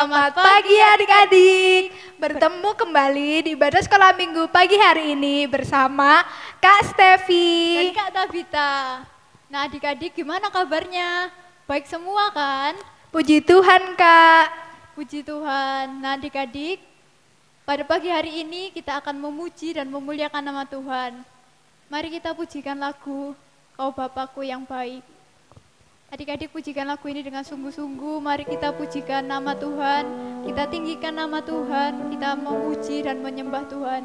Selamat pagi adik-adik. Bertemu kembali di ibadah sekolah minggu pagi hari ini bersama Kak Stevi dan Kak Tabita. Nah adik-adik gimana kabarnya? Baik semua kan? Puji Tuhan Kak. Puji Tuhan. Nah adik-adik, pada pagi hari ini kita akan memuji dan memuliakan nama Tuhan. Mari kita pujikan lagu Kau Bapakku yang baik. Adik-adik pujikan lagu ini dengan sungguh-sungguh. Mari kita pujikan nama Tuhan, kita tinggikan nama Tuhan, kita memuji dan menyembah Tuhan.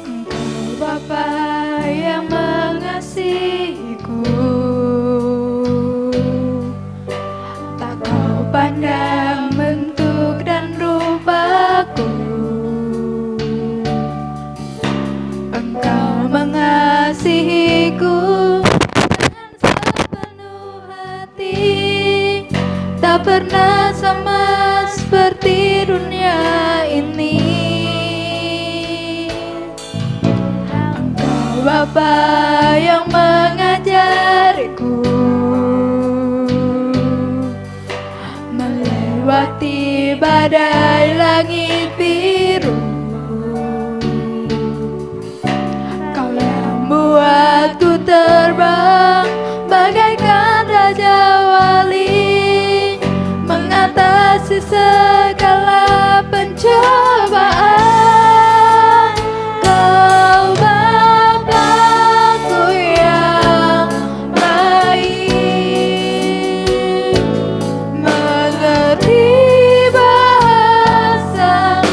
Engkau Bapa yang mengasihiku, tak kau pandang bentuk dan rupaku. Engkau mengasihiku dengan sepenuh hati, tak pernah sama seperti dunia ini. Engkau Bapa yang mengajariku melewati badai langit biru. Kau yang buatku terbang bagaikan raja wali, mengatasi segala pencobaan. Kau Bapakku yang baik, mengerti bahasa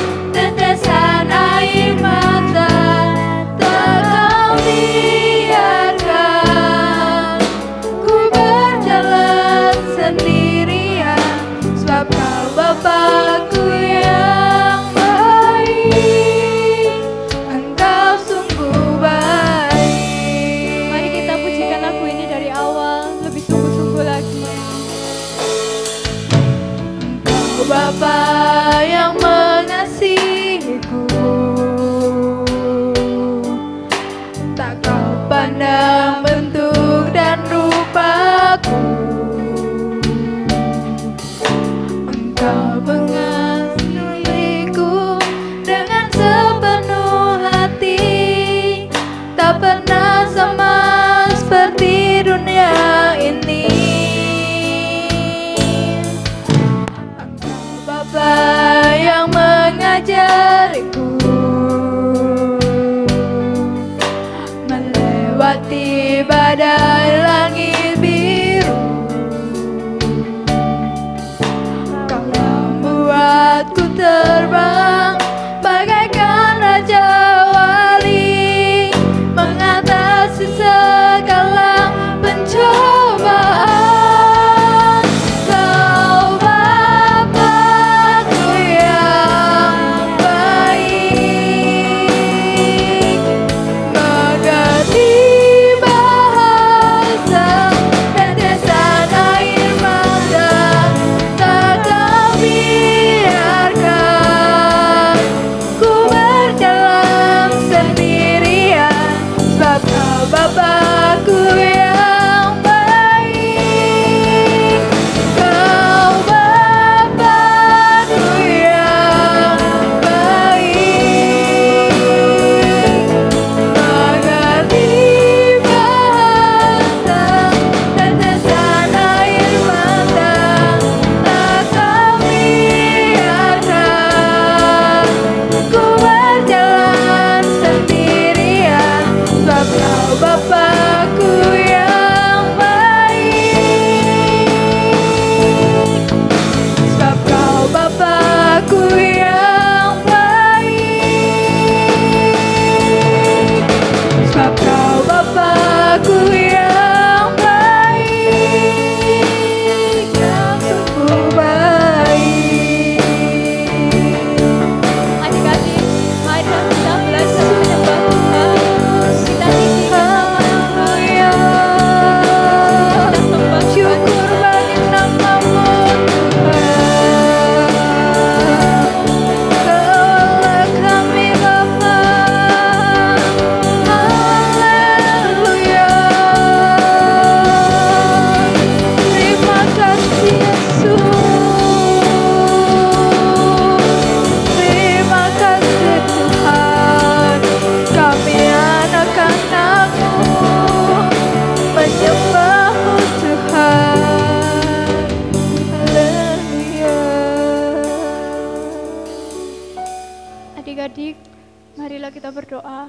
Marilah kita berdoa.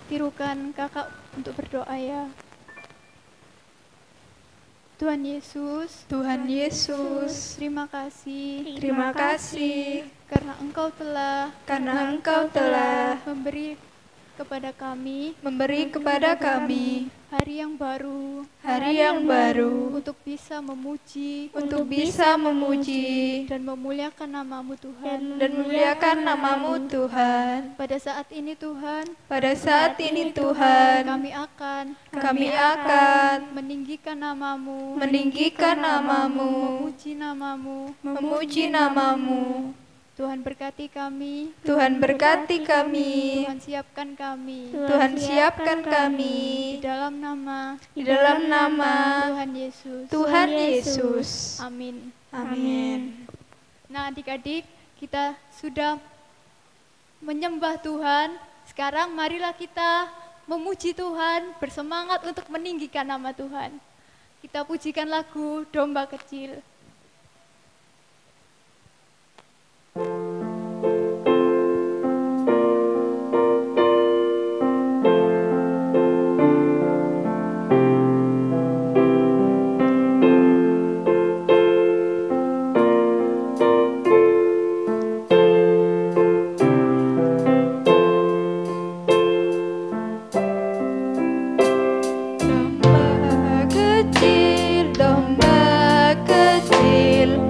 Tirukan kakak untuk berdoa ya. Tuhan Yesus, Tuhan Yesus, terima kasih terima kasih karena Engkau telah memberi kepada kami hari yang baru untuk bisa memuji dan memuliakan namamu Tuhan. Pada saat ini Tuhan, kami akan meninggikan namamu, memuji namamu. Tuhan berkati kami, Tuhan siapkan kami di dalam nama Tuhan Yesus. Amin. Nah, adik-adik, kita sudah menyembah Tuhan. Sekarang marilah kita memuji Tuhan, bersemangat untuk meninggikan nama Tuhan. Kita pujikan lagu Domba Kecil. Domba kecil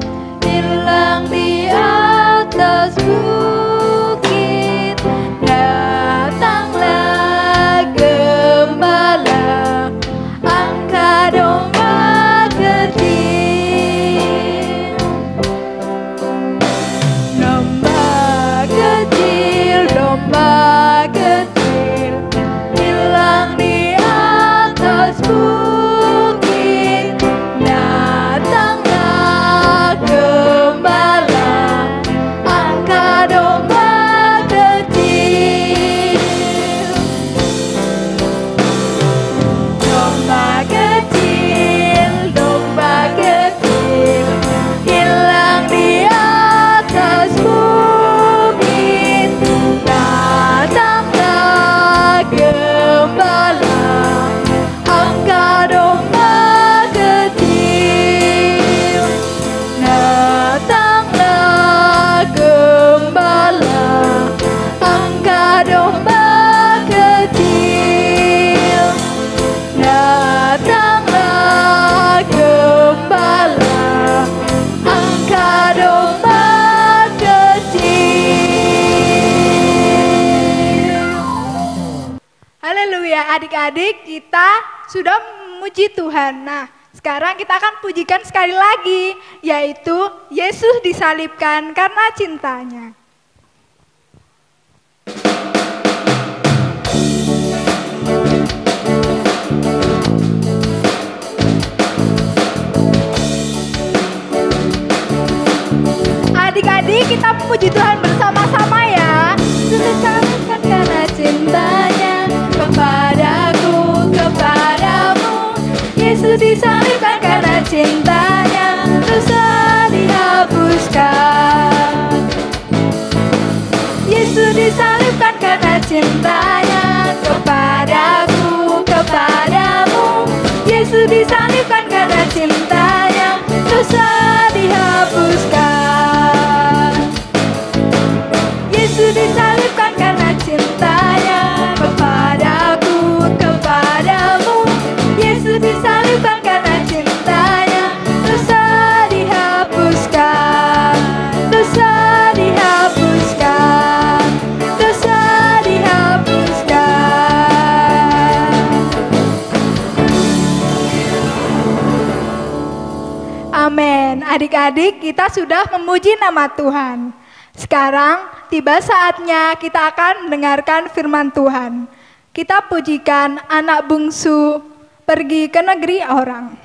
hilang di atas bukit, datanglah gembala, angkat domba kecil. Domba kecil hilang di atas bukit, datanglah gembala, angkat domba kecil. Domba kecil hilang di atas bukit, datanglah gembala, angkat domba kecil. Datanglah gembala, angkat domba kecil. Datanglah gembala, angkat domba kecil. Haleluya, adik-adik, kita sudah memuji Tuhan. Nah, sekarang kita akan pujikan sekali lagi, yaitu Yesus disalibkan karena cintanya. Adik-adik, kita memuji Tuhan bersama-sama ya. Yesus disalibkan karena cintanya kepadaku, kepadamu. Yesus disalibkan karena cintanya, dosa dihapuskan. Yesus disalibkan karena cintanya kepadaku, kepadamu. Yesus disalibkan karena cintanya, dosa dihapuskan. Yesus disalibkan karena cintanya kepadaku, kepadamu. Yesus disalibkan karena cintanya, dosa dihapuskan, dosa dihapuskan, dosa dihapuskan. Amin. Adik-adik, kita sudah memuji nama Tuhan. Sekarang tiba saatnya kita akan mendengarkan firman Tuhan. Kita pujikan anak bungsu pergi ke negeri orang.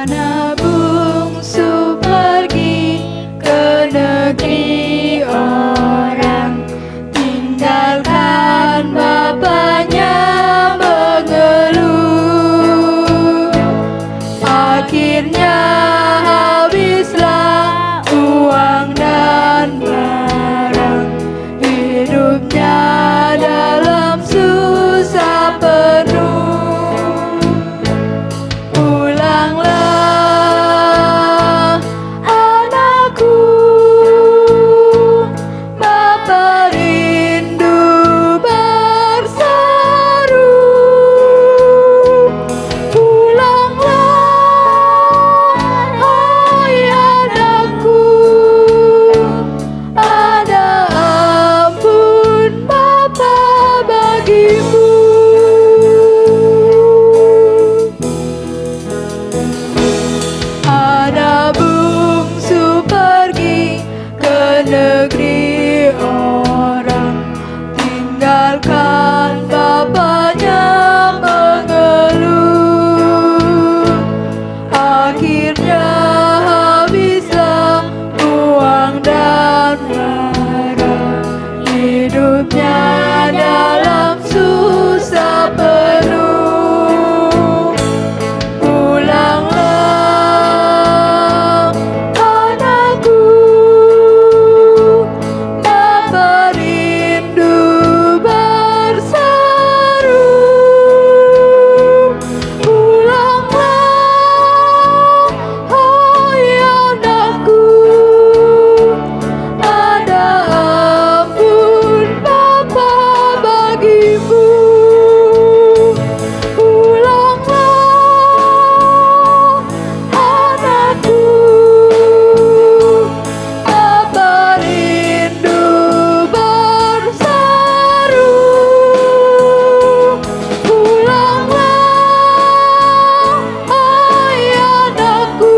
Anak bungsu pergi ke dan marah, hidupnya dalam susah penuh. Pulanglah anakku, Bapa rindu berseru. Pulanglah, hai anakku, ada ampun Bapa bagimu. Pulanglah anakku, Bapa rindu berseru. Pulanglah, hai anakku,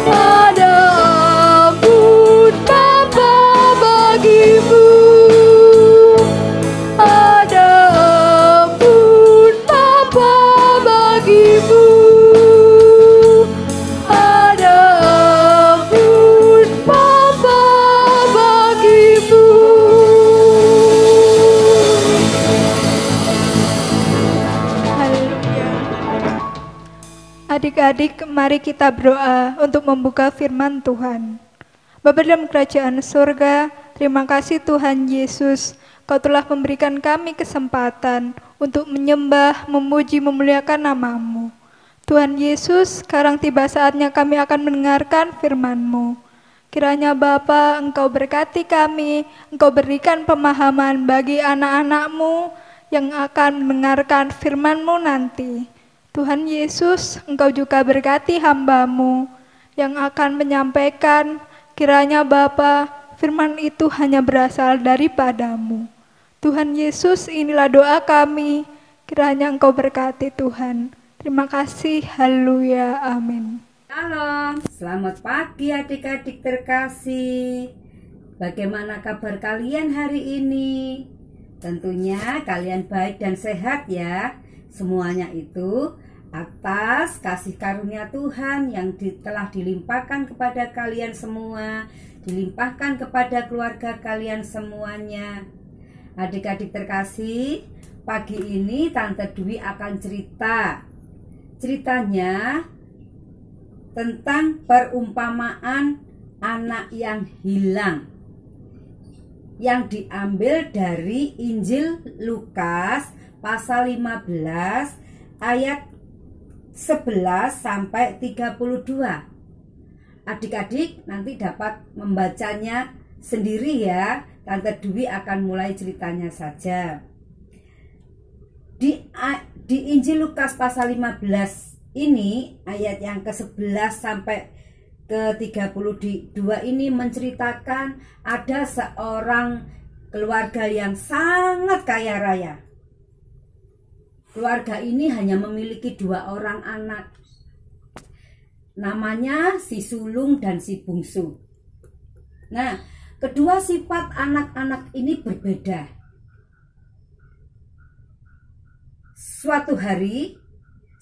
ada ampun Bapa bagimu. Ada ampun Bapa bagimu. Ada ampun Bapa bagimu. Haleluya. Adik-adik, mari kita berdoa untuk membuka firman Tuhan. Bapa dalam kerajaan surga, terima kasih Tuhan Yesus, Kau telah memberikan kami kesempatan untuk menyembah, memuji, memuliakan nama-Mu. Tuhan Yesus, sekarang tiba saatnya kami akan mendengarkan firman-Mu. Kiranya Bapa, Engkau berkati kami, Engkau berikan pemahaman bagi anak-anak-Mu yang akan mendengarkan firman-Mu nanti. Tuhan Yesus, Engkau juga berkati hamba-Mu yang akan menyampaikan. Kiranya Bapa, firman itu hanya berasal daripada-Mu. Tuhan Yesus, inilah doa kami. Kiranya Engkau berkati Tuhan. Terima kasih. Haleluya. Amin. Shalom, selamat pagi adik-adik terkasih. Bagaimana kabar kalian hari ini? Tentunya kalian baik dan sehat ya. Semuanya itu atas kasih karunia Tuhan yang telah dilimpahkan kepada kalian semua, dilimpahkan kepada keluarga kalian semuanya. Adik-adik terkasih, pagi ini Tante Dwi akan cerita. Ceritanya tentang perumpamaan anak yang hilang, yang diambil dari Injil Lukas pasal 15 ayat 11 sampai 32. Adik-adik nanti dapat membacanya sendiri ya. Tante Dwi akan mulai ceritanya saja. Di Injil Lukas pasal 15 ini ayat yang ke-11 sampai ke-32 ini menceritakan ada seorang keluarga yang sangat kaya raya. Keluarga ini hanya memiliki 2 orang anak. Namanya si sulung dan si bungsu. Nah, kedua sifat anak-anak ini berbeda. Suatu hari,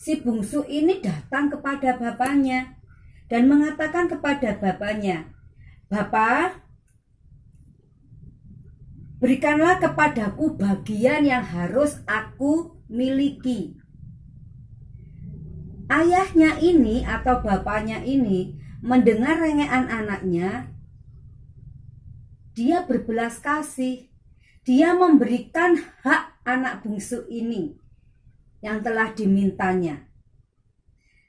si bungsu ini datang kepada bapaknya dan mengatakan kepada bapaknya, "Bapak, berikanlah kepadaku bagian yang harus aku miliki." Ayahnya ini atau bapaknya ini mendengar rengean anaknya. Dia berbelas kasih. Dia memberikan hak anak bungsu ini yang telah dimintanya.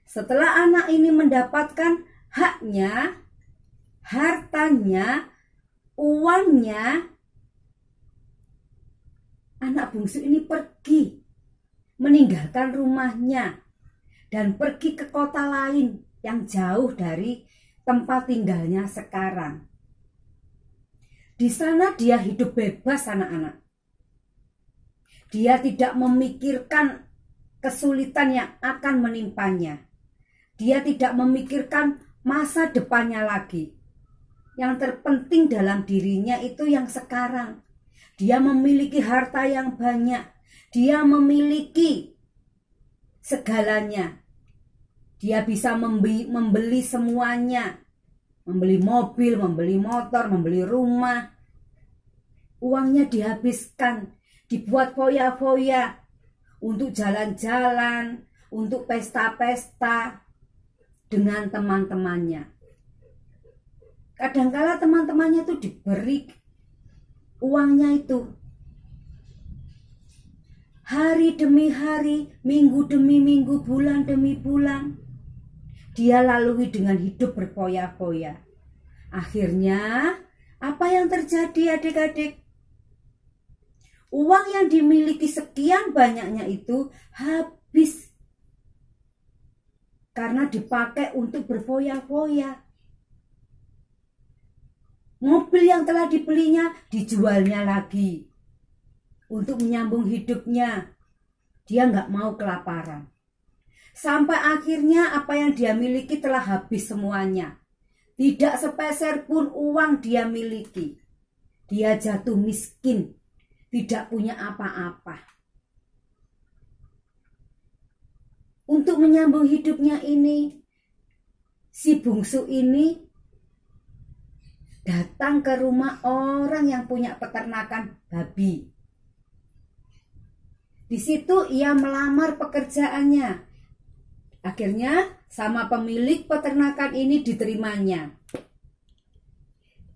Setelah anak ini mendapatkan haknya, hartanya, uangnya, anak bungsu ini pergi, meninggalkan rumahnya, dan pergi ke kota lain yang jauh dari tempat tinggalnya sekarang. Di sana dia hidup bebas anak-anak. Dia tidak memikirkan kesulitan yang akan menimpanya. Dia tidak memikirkan masa depannya lagi. Yang terpenting dalam dirinya itu yang sekarang. Dia memiliki harta yang banyak. Dia memiliki segalanya. Dia bisa membeli semuanya. membeli mobil, membeli motor, membeli rumah. Uangnya dihabiskan, dibuat foya-foya untuk jalan-jalan, untuk pesta-pesta dengan teman-temannya. Kadangkala teman-temannya itu diberi uangnya itu hari demi hari, minggu demi minggu, bulan demi bulan. Dia lalui dengan hidup berfoya-foya. Akhirnya, apa yang terjadi adik-adik? Uang yang dimiliki sekian banyaknya itu habis. Karena dipakai untuk berfoya-foya. Mobil yang telah dibelinya dijualnya lagi. Untuk menyambung hidupnya. Dia nggak mau kelaparan. Sampai akhirnya apa yang dia miliki telah habis semuanya. Tidak sepeser pun uang dia miliki. Dia jatuh miskin. Tidak punya apa-apa. Untuk menyambung hidupnya ini, si bungsu ini datang ke rumah orang yang punya peternakan babi. Di situ ia melamar pekerjaannya. Akhirnya sama pemilik peternakan ini diterimanya.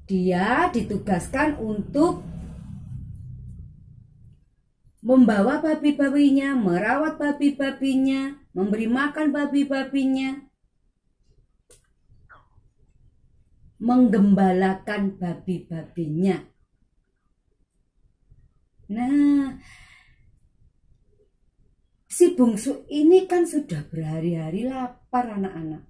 Dia ditugaskan untuk membawa babi-babinya, merawat babi-babinya, memberi makan babi-babinya, menggembalakan babi-babinya. Nah, si bungsu ini kan sudah berhari-hari lapar anak-anak.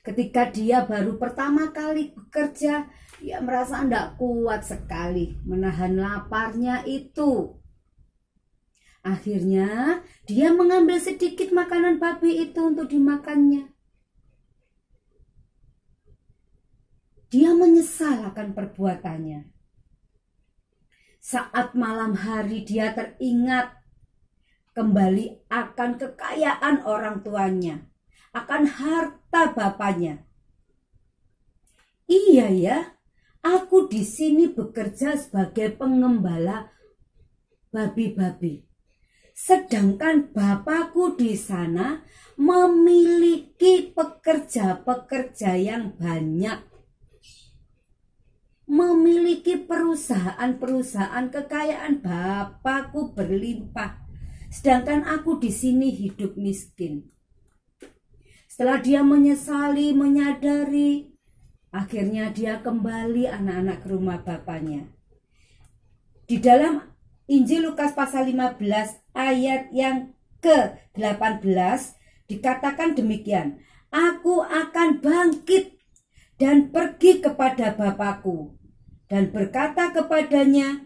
Ketika dia baru pertama kali bekerja, dia merasa tidak kuat sekali menahan laparnya itu. Akhirnya dia mengambil sedikit makanan babi itu untuk dimakannya. Dia menyesal akan perbuatannya. Saat malam hari dia teringat kembali akan kekayaan orang tuanya, akan harta bapaknya. Iya ya, aku di sini bekerja sebagai pengembala babi-babi. Sedangkan bapakku di sana memiliki pekerja-pekerja yang banyak. Memiliki perusahaan-perusahaan, kekayaan bapakku berlimpah. Sedangkan aku di sini hidup miskin. Setelah dia menyesali, menyadari, akhirnya dia kembali anak-anak ke rumah bapaknya. Di dalam Injil Lukas pasal 15 ayat yang ke-18 dikatakan demikian. Aku akan bangkit dan pergi kepada Bapakku dan berkata kepadanya,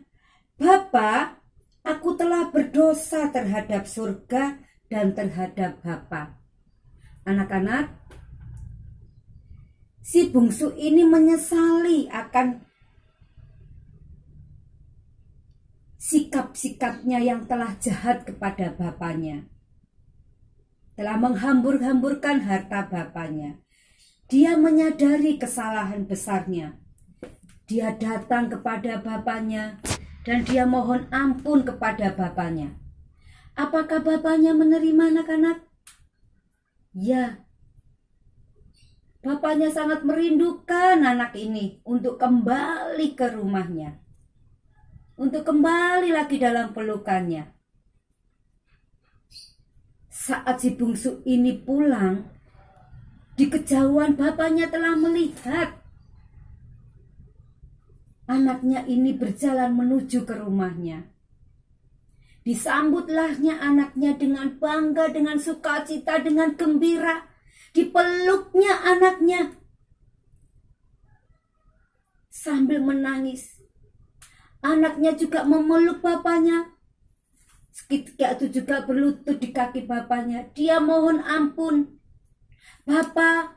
Bapa, aku telah berdosa terhadap surga dan terhadap Bapa. Anak-anak, si bungsu ini menyesali akan sikap-sikapnya yang telah jahat kepada bapaknya. Telah menghambur-hamburkan harta bapaknya. Dia menyadari kesalahan besarnya. Dia datang kepada bapaknya dan dia mohon ampun kepada bapaknya. Apakah bapaknya menerima anak-anak? Ya. Bapaknya sangat merindukan anak ini untuk kembali ke rumahnya. Untuk kembali lagi dalam pelukannya. Saat si bungsu ini pulang, di kejauhan bapaknya telah melihat anaknya ini berjalan menuju ke rumahnya. Disambutlahnya anaknya dengan bangga, dengan sukacita, dengan gembira. Dipeluknya anaknya sambil menangis. Anaknya juga memeluk bapaknya. Seketika itu juga berlutut di kaki bapaknya. Dia mohon ampun. Bapa,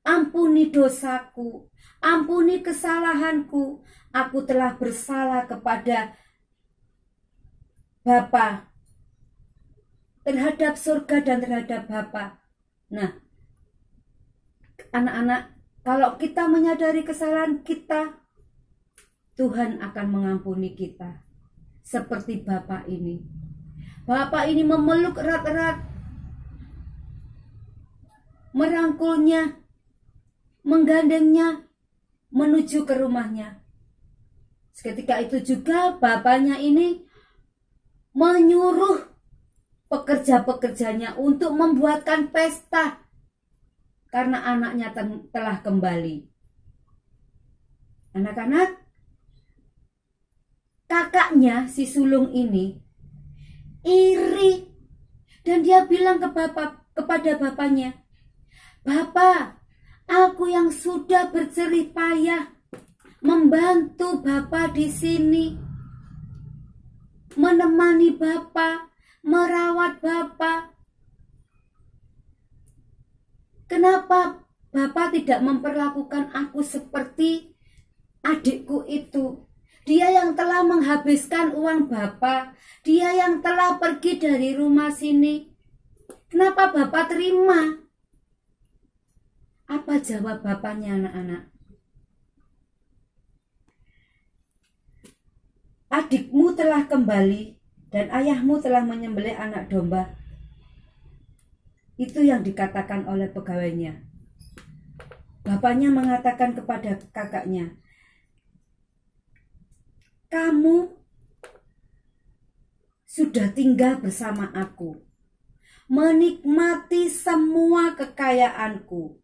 ampuni dosaku. Ampuni kesalahanku. Aku telah bersalah kepada Bapa, terhadap surga dan terhadap Bapa. Nah, anak-anak, Kalau kita menyadari kesalahan kita, Tuhan akan mengampuni kita. Seperti Bapak ini. Bapak ini memeluk erat-erat, merangkulnya, menggandengnya, menuju ke rumahnya. Seketika itu juga bapaknya ini menyuruh pekerja-pekerjanya untuk membuatkan pesta karena anaknya telah kembali. Anak-anak, kakaknya si sulung ini iri dan dia bilang kepada bapaknya, "Bapak, aku yang sudah berjerih payah membantu Bapak di sini, menemani Bapak, merawat Bapak. Kenapa Bapak tidak memperlakukan aku seperti adikku itu? Dia yang telah menghabiskan uang Bapak, dia yang telah pergi dari rumah sini. Kenapa Bapak terima?" Apa jawab bapaknya, anak-anak? "Adikmu telah kembali dan ayahmu telah menyembelih anak domba." Itu yang dikatakan oleh pegawainya. Bapaknya mengatakan kepada kakaknya, "Kamu sudah tinggal bersama aku, menikmati semua kekayaanku,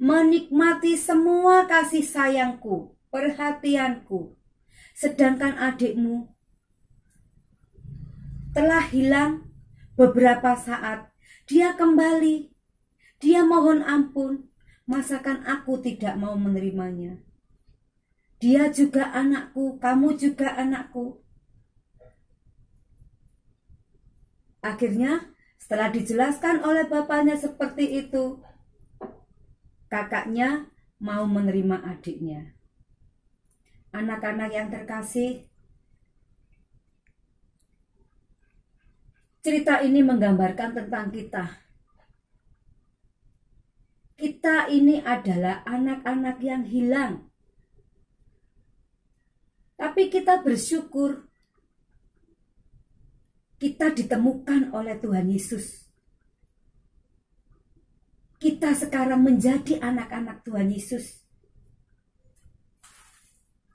menikmati semua kasih sayangku, perhatianku. Sedangkan adikmu telah hilang beberapa saat. Dia kembali, dia mohon ampun, masakan aku tidak mau menerimanya. Dia juga anakku, kamu juga anakku." Akhirnya setelah dijelaskan oleh bapaknya seperti itu, kakaknya mau menerima adiknya. Anak-anak yang terkasih, cerita ini menggambarkan tentang kita. Kita ini adalah anak-anak yang hilang. Tapi kita bersyukur kita ditemukan oleh Tuhan Yesus. Kita sekarang menjadi anak-anak Tuhan Yesus.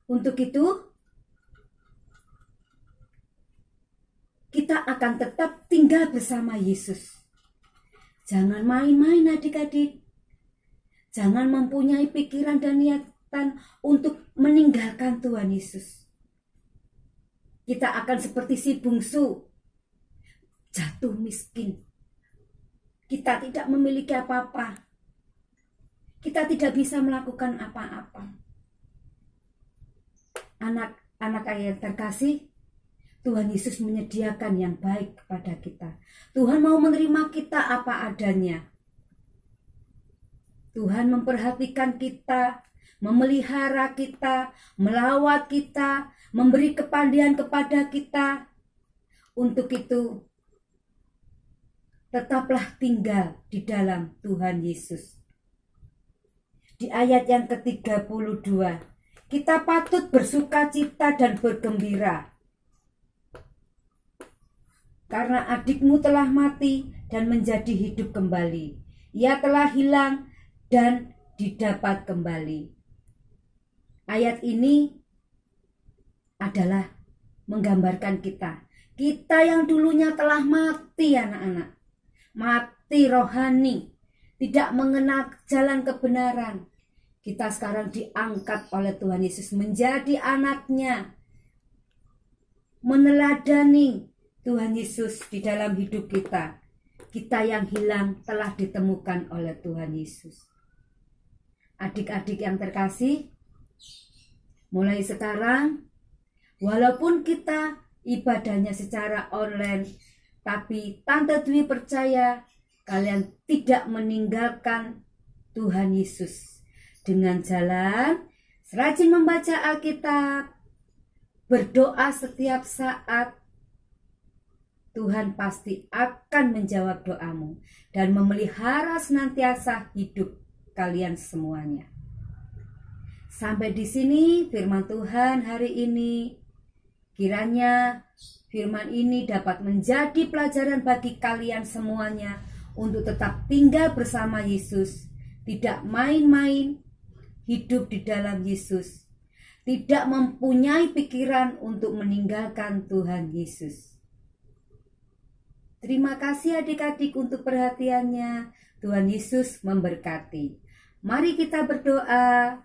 Untuk itu, kita akan tetap tinggal bersama Yesus. Jangan main-main adik-adik. Jangan mempunyai pikiran dan niatan untuk meninggalkan Tuhan Yesus. Kita akan seperti si bungsu, jatuh miskin. Kita tidak memiliki apa-apa. Kita tidak bisa melakukan apa-apa. Anak-anak yang terkasih, Tuhan Yesus menyediakan yang baik kepada kita. Tuhan mau menerima kita apa adanya. Tuhan memperhatikan kita, memelihara kita, melawat kita, memberi kepandian kepada kita. Untuk itu, tetaplah tinggal di dalam Tuhan Yesus. Di ayat yang ke-32, kita patut bersukacita dan bergembira, karena adikmu telah mati dan menjadi hidup kembali. Ia telah hilang dan didapat kembali. Ayat ini adalah menggambarkan kita. Kita yang dulunya telah mati, anak-anak. Mati rohani, tidak mengenal jalan kebenaran. Kita sekarang diangkat oleh Tuhan Yesus menjadi anaknya. Meneladani Tuhan Yesus di dalam hidup kita. Kita yang hilang telah ditemukan oleh Tuhan Yesus. Adik-adik yang terkasih, mulai sekarang, walaupun kita ibadahnya secara online, tapi Tante Dwi percaya kalian tidak meninggalkan Tuhan Yesus. Dengan jalan, rajin membaca Alkitab, berdoa setiap saat, Tuhan pasti akan menjawab doamu dan memelihara senantiasa hidup kalian semuanya. Sampai di sini firman Tuhan hari ini. Kiranya firman ini dapat menjadi pelajaran bagi kalian semuanya untuk tetap tinggal bersama Yesus, tidak main-main hidup di dalam Yesus, tidak mempunyai pikiran untuk meninggalkan Tuhan Yesus. Terima kasih adik-adik untuk perhatiannya. Tuhan Yesus memberkati. Mari kita berdoa.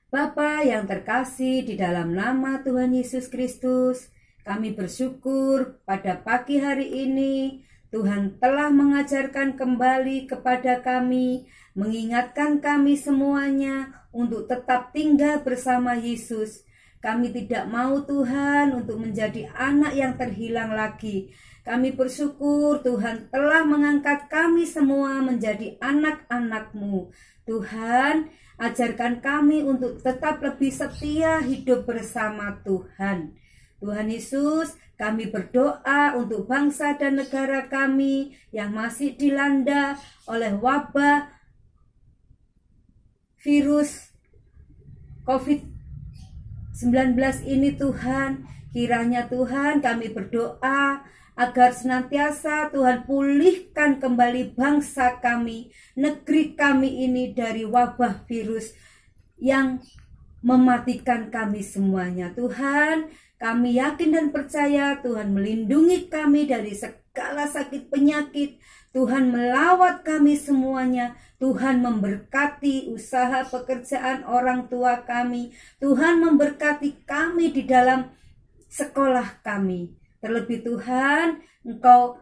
Bapa yang terkasih, di dalam nama Tuhan Yesus Kristus, kami bersyukur pada pagi hari ini Tuhan telah mengajarkan kembali kepada kami, mengingatkan kami semuanya untuk tetap tinggal bersama Yesus. Kami tidak mau Tuhan untuk menjadi anak yang terhilang lagi. Kami bersyukur Tuhan telah mengangkat kami semua menjadi anak-anak-Mu. Tuhan, ajarkan kami untuk tetap lebih setia hidup bersama Tuhan. Tuhan Yesus, kami berdoa untuk bangsa dan negara kami yang masih dilanda oleh wabah virus COVID-19 ini Tuhan. Kiranya Tuhan kami berdoa agar senantiasa Tuhan pulihkan kembali bangsa kami, negeri kami ini dari wabah virus yang mematikan kami semuanya. Tuhan, kami yakin dan percaya Tuhan melindungi kami dari segala sakit penyakit. Tuhan melawat kami semuanya. Tuhan memberkati usaha pekerjaan orang tua kami. Tuhan memberkati kami di dalam sekolah kami. Terlebih Tuhan, Engkau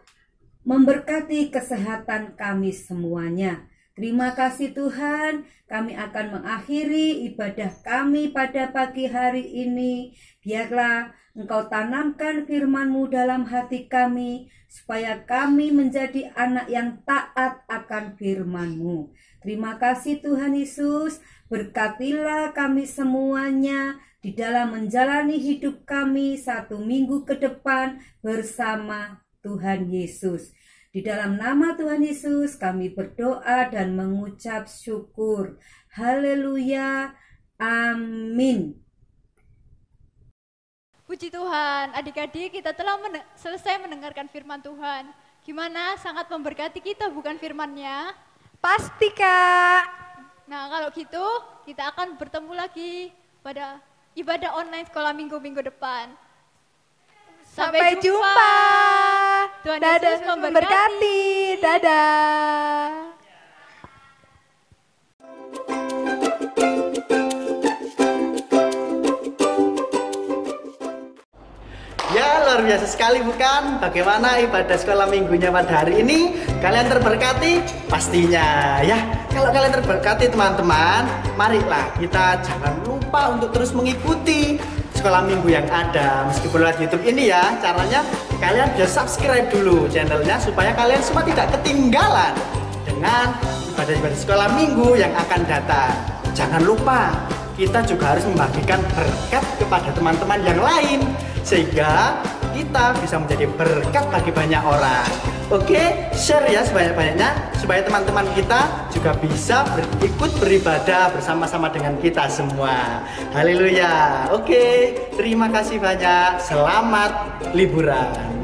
memberkati kesehatan kami semuanya. Terima kasih Tuhan, kami akan mengakhiri ibadah kami pada pagi hari ini. Biarlah Engkau tanamkan firman-Mu dalam hati kami, supaya kami menjadi anak yang taat akan firman-Mu. Terima kasih Tuhan Yesus, berkatilah kami semuanya di dalam menjalani hidup kami 1 minggu ke depan bersama Tuhan Yesus. Di dalam nama Tuhan Yesus kami berdoa dan mengucap syukur. Haleluya. Amin. Puji Tuhan, adik-adik, kita telah selesai mendengarkan firman Tuhan. Gimana? Sangat memberkati kita bukan firman-Nya? Pasti Kak. Nah kalau gitu kita akan bertemu lagi pada ibadah online sekolah minggu-minggu depan. Sampai jumpa. Tuhan Dadah, Yesus memberkati. Dadah. Ya, luar biasa sekali bukan? Bagaimana ibadah sekolah minggunya pada hari ini? Kalian terberkati? Pastinya ya. Kalau kalian terberkati teman-teman, marilah kita jangan lupa untuk terus mengikuti sekolah minggu yang ada. Meskipun lewat YouTube ini ya, caranya kalian bisa subscribe dulu channelnya supaya kalian semua tidak ketinggalan dengan ibadah-ibadah sekolah minggu yang akan datang. Jangan lupa, kita juga harus membagikan berkat kepada teman-teman yang lain, sehingga kita bisa menjadi berkat bagi banyak orang. Oke, share ya sebanyak-banyaknya supaya teman-teman kita juga bisa ikut beribadah bersama-sama dengan kita semua. Haleluya. Oke, terima kasih banyak. Selamat liburan.